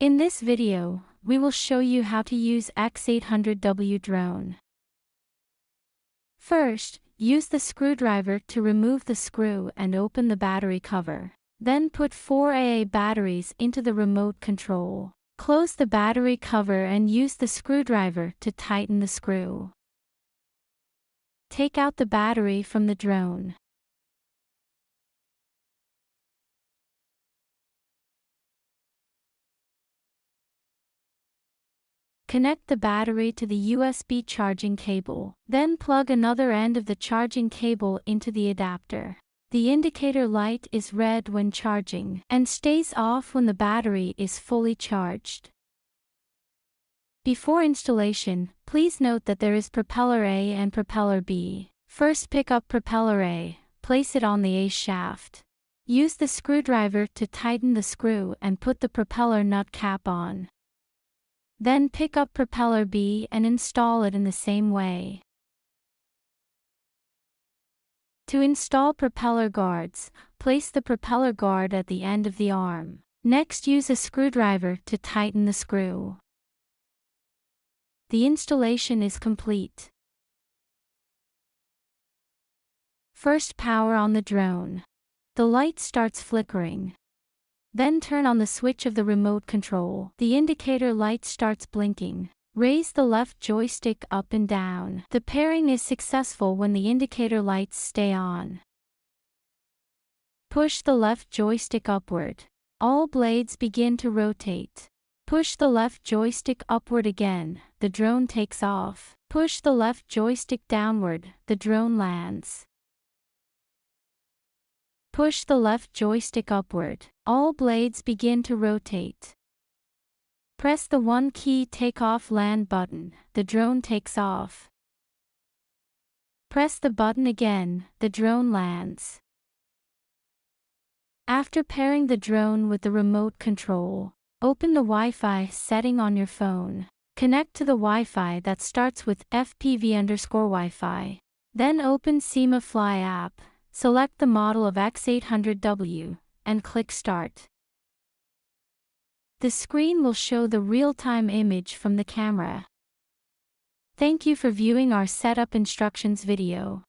In this video, we will show you how to use X800W drone. First, use the screwdriver to remove the screw and open the battery cover. Then put 4 AA batteries into the remote control. Close the battery cover and use the screwdriver to tighten the screw. Take out the battery from the drone. Connect the battery to the USB charging cable. Then plug another end of the charging cable into the adapter. The indicator light is red when charging and stays off when the battery is fully charged. Before installation, please note that there is propeller A and propeller B. First, pick up propeller A, place it on the A shaft. Use the screwdriver to tighten the screw and put the propeller nut cap on. Then pick up propeller B and install it in the same way. To install propeller guards, place the propeller guard at the end of the arm. Next, use a screwdriver to tighten the screw. The installation is complete. First, power on the drone. The light starts flickering. Then turn on the switch of the remote control. The indicator light starts blinking. Raise the left joystick up and down. The pairing is successful when the indicator lights stay on. Push the left joystick upward. All blades begin to rotate. Push the left joystick upward again. The drone takes off. Push the left joystick downward. The drone lands. Push the left joystick upward. All blades begin to rotate. Press the 1 key takeoff land button. The drone takes off. Press the button again. The drone lands. After pairing the drone with the remote control, open the Wi-Fi setting on your phone. Connect to the Wi-Fi that starts with FPV_Wi-Fi. Then open SYMA Fly app. Select the model of X800W, and click Start. The screen will show the real-time image from the camera. Thank you for viewing our setup instructions video.